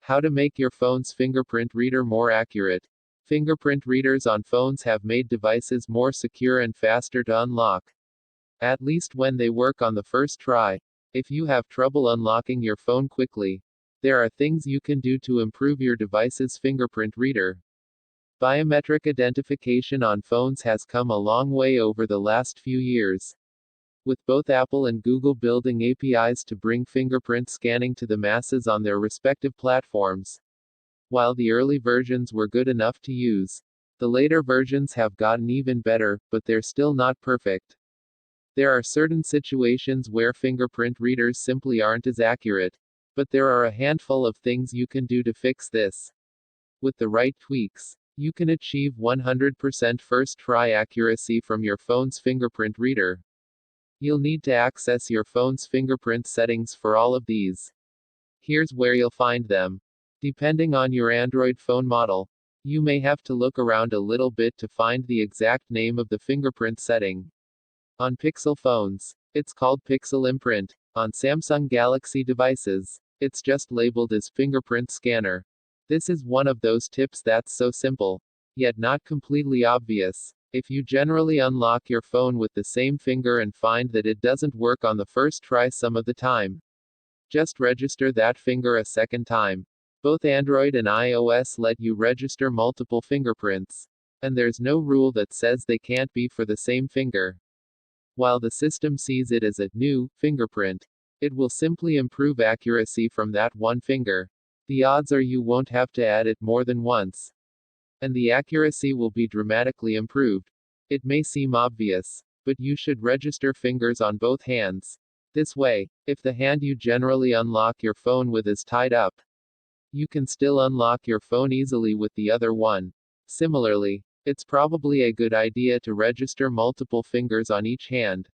How to make your phone's fingerprint reader more accurate. Fingerprint readers on phones have made devices more secure and faster to unlock. At least when they work on the first try. If you have trouble unlocking your phone quickly, there are things you can do to improve your device's fingerprint reader. Biometric identification on phones has come a long way over the last few years. With both Apple and Google building APIs to bring fingerprint scanning to the masses on their respective platforms. While the early versions were good enough to use, the later versions have gotten even better, but they're still not perfect. There are certain situations where fingerprint readers simply aren't as accurate, but there are a handful of things you can do to fix this. With the right tweaks, you can achieve 100% first try accuracy from your phone's fingerprint reader. You'll need to access your phone's fingerprint settings for all of these. Here's where you'll find them. Depending on your Android phone model, you may have to look around a little bit to find the exact name of the fingerprint setting. On Pixel phones, it's called Pixel Imprint. On Samsung Galaxy devices, it's just labeled as Fingerprint Scanner. This is one of those tips that's so simple, yet not completely obvious. If you generally unlock your phone with the same finger and find that it doesn't work on the first try some of the time, just register that finger a second time. Both Android and iOS let you register multiple fingerprints, and there's no rule that says they can't be for the same finger. While the system sees it as a new fingerprint, it will simply improve accuracy from that one finger. The odds are you won't have to add it more than once, and the accuracy will be dramatically improved. It may seem obvious, but you should register fingers on both hands. This way, if the hand you generally unlock your phone with is tied up, you can still unlock your phone easily with the other one. Similarly, it's probably a good idea to register multiple fingers on each hand.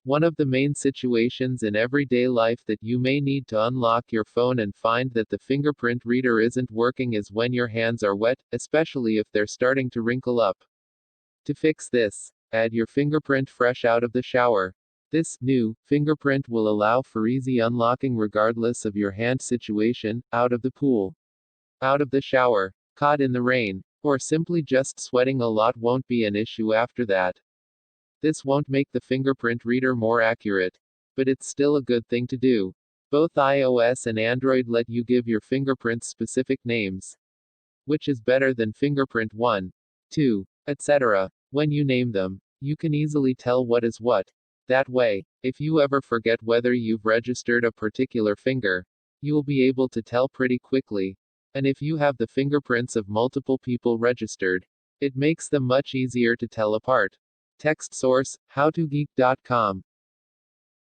One of the main situations in everyday life that you may need to unlock your phone and find that the fingerprint reader isn't working is when your hands are wet, especially if they're starting to wrinkle up. To fix this, add your fingerprint fresh out of the shower. This new fingerprint will allow for easy unlocking regardless of your hand situation, out of the pool, out of the shower, caught in the rain, or simply just sweating a lot won't be an issue after that. This won't make the fingerprint reader more accurate, but it's still a good thing to do. Both iOS and Android let you give your fingerprints specific names. Which is better than fingerprint 1, 2, etc. When you name them, you can easily tell what is what. That way, if you ever forget whether you've registered a particular finger, you'll be able to tell pretty quickly. And if you have the fingerprints of multiple people registered, it makes them much easier to tell apart. Text source, howtogeek.com.